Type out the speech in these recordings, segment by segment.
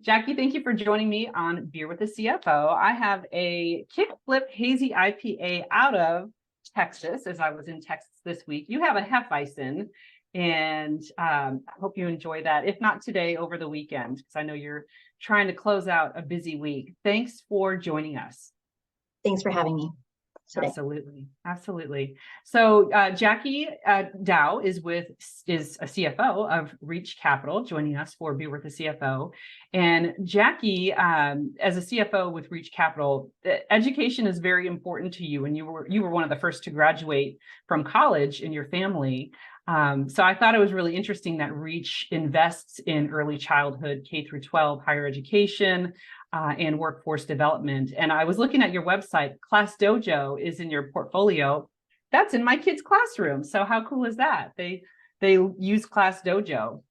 Jackie, thank you for joining me on Beer with the CFO. I have a Kickflip Hazy IPA out of Texas, as I was in Texas this week. You have a Hefeweizen, and I hope you enjoy that. If not today, over the weekend, because I know you're trying to close out a busy week. Thanks for joining us. Thanks for having me today. Absolutely. So Jackie Dow is a CFO of Reach Capital, joining us for Beer with the CFO. And Jackie, as a CFO with Reach Capital, education is very important to you, and you were one of the first to graduate from college in your family. So I thought it was really interesting that Reach invests in early childhood K through 12 higher education and workforce development. And I was looking at your website. Class Dojo is in your portfolio. That's in my kids' classroom. So how cool is that? They use Class Dojo.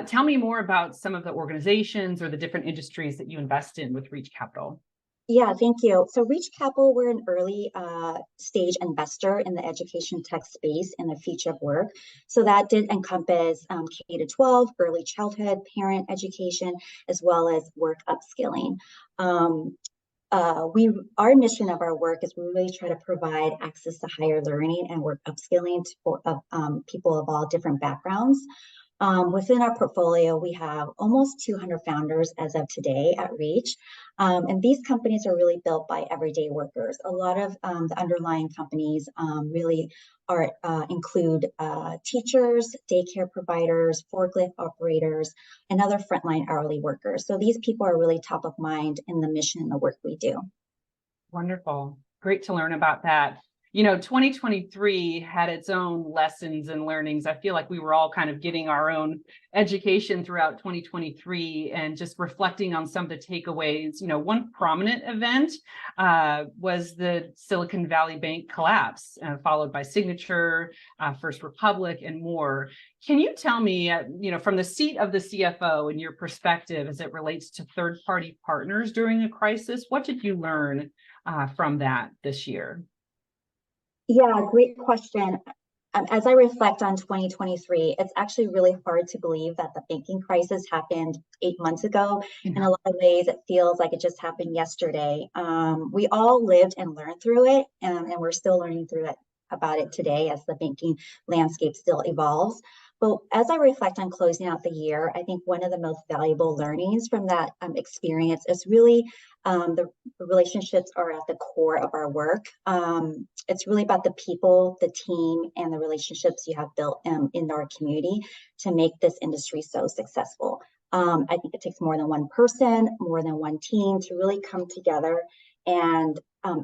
Tell me more about some of the organizations or the different industries that you invest in with Reach Capital. Yeah, thank you. So Reach Capital, we're an early stage investor in the education tech space in the future of work. So that did encompass K to 12, early childhood, parent education, as well as work upskilling. Our mission of our work is we really try to provide access to higher learning and work upskilling for people of all different backgrounds. Within our portfolio, we have almost 200 founders as of today at Reach. And these companies are really built by everyday workers. A lot of the underlying companies really include teachers, daycare providers, forklift operators, and other frontline hourly workers. So these people are really top of mind in the mission and the work we do. Wonderful. Great to learn about that. You know, 2023 had its own lessons and learnings. I feel like we were all kind of getting our own education throughout 2023 and just reflecting on some of the takeaways. You know, one prominent event was the Silicon Valley Bank collapse, followed by Signature, First Republic, and more. Can you tell me, you know, from the seat of the CFO and your perspective as it relates to third-party partners during a crisis, what did you learn from that this year? Yeah, great question. As I reflect on 2023, it's actually really hard to believe that the banking crisis happened 8 months ago. In a lot of ways, it feels like it just happened yesterday. We all lived and learned through it, and we're still learning about it today as the banking landscape still evolves. But as I reflect on closing out the year, I think one of the most valuable learnings from that experience is really the relationships are at the core of our work. It's really about the people, the team, and the relationships you have built in our community to make this industry so successful. I think it takes more than one person, more than one team to really come together and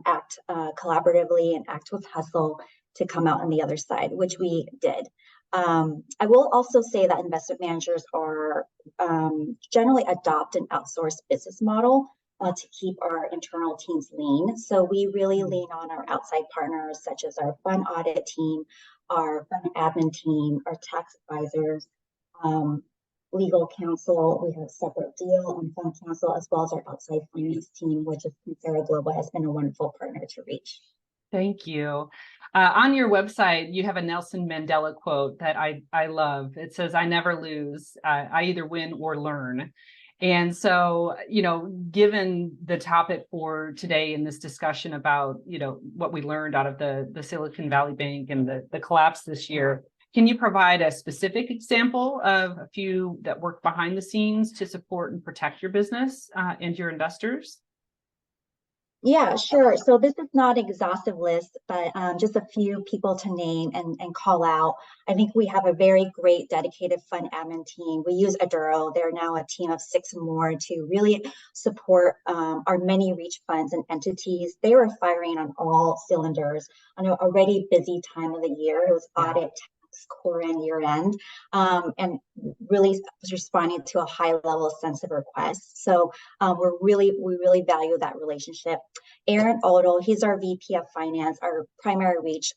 act collaboratively and act with hustle to come out on the other side, which we did. I will also say that investment managers are generally adopt an outsourced business model to keep our internal teams lean. So we really lean on our outside partners, such as our fund audit team, our fund admin team, our tax advisors, legal counsel. We have a separate deal and fund counsel, as well as our outside finance team, which is Sarah Global has been a wonderful partner to Reach. Thank you. On your website, you have a Nelson Mandela quote that I love. It says, "I never lose. I either win or learn." And so, you know, given the topic for today in this discussion about, you know, what we learned out of the Silicon Valley Bank and the collapse this year, can you provide a specific example of a few that work behind the scenes to support and protect your business and your investors? Yeah, sure. So this is not an exhaustive list, but just a few people to name and call out. I think we have a very great dedicated fund admin team. We use Aduro. They're now a team of 6 more to really support our many Reach funds and entities. They were firing on all cylinders on an already busy time of the year. It was audit, core and year end, and really was responding to a high level sense of request. So we really value that relationship. Aaron Odell, he's our VP of Finance, our primary Reach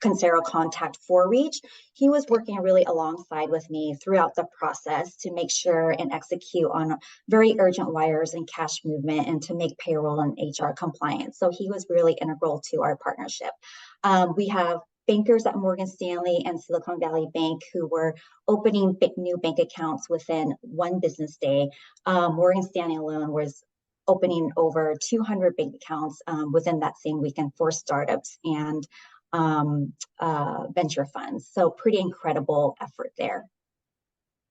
Concero contact for Reach. He was working really alongside with me throughout the process to make sure and execute on very urgent wires and cash movement and to make payroll and HR compliant. So he was really integral to our partnership. We have bankers at Morgan Stanley and Silicon Valley Bank who were opening new bank accounts within one business day. Morgan Stanley alone was opening over 200 bank accounts within that same weekend for startups and venture funds. So pretty incredible effort there.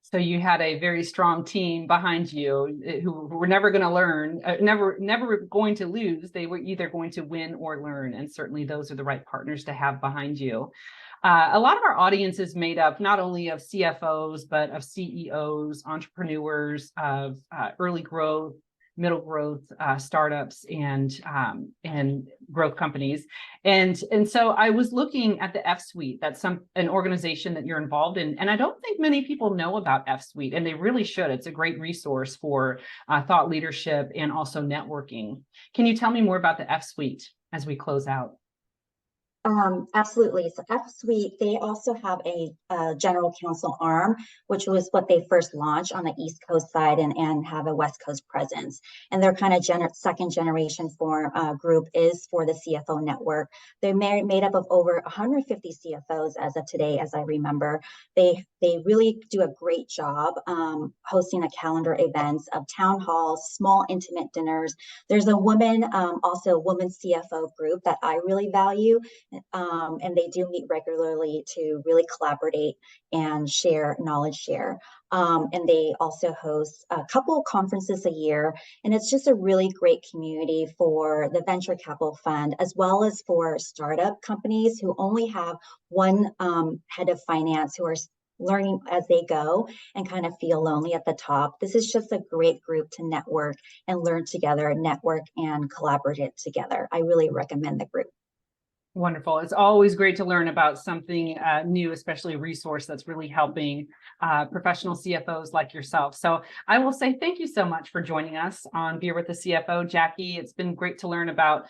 So you had a very strong team behind you who were never going to learn, never going to lose. They were either going to win or learn. And certainly those are the right partners to have behind you. A lot of our audience is made up not only of CFOs, but of CEOs, entrepreneurs, of early growth, middle growth startups, and growth companies. And so I was looking at the F-Suite. That's an organization that you're involved in. And I don't think many people know about F-Suite, and they really should. It's a great resource for thought leadership and also networking. Can you tell me more about the F-Suite as we close out? Absolutely. So F-Suite, they also have a general counsel arm, which was what they first launched on the East Coast side and have a West Coast presence. And their kind of second generation group is for the CFO network. They're made up of over 150 CFOs as of today, as I remember. They really do a great job hosting a calendar events of town halls, small intimate dinners. There's a woman, also a woman CFO group that I really value. And they do meet regularly to really collaborate and share knowledge share. And they also host a couple of conferences a year. And it's just a really great community for the venture capital fund, as well as for startup companies who only have one head of finance who are learning as they go and kind of feel lonely at the top. This is just a great group to network and learn together, network and collaborate together. I really recommend the group. Wonderful. It's always great to learn about something new, especially a resource that's really helping professional CFOs like yourself. So I will say thank you so much for joining us on Beer with the CFO, Jackie. It's been great to learn about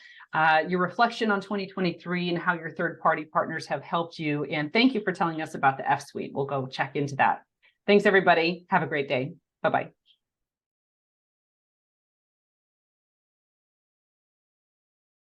your reflection on 2023 and how your third-party partners have helped you. And thank you for telling us about the F-Suite. We'll go check into that. Thanks, everybody. Have a great day. Bye-bye.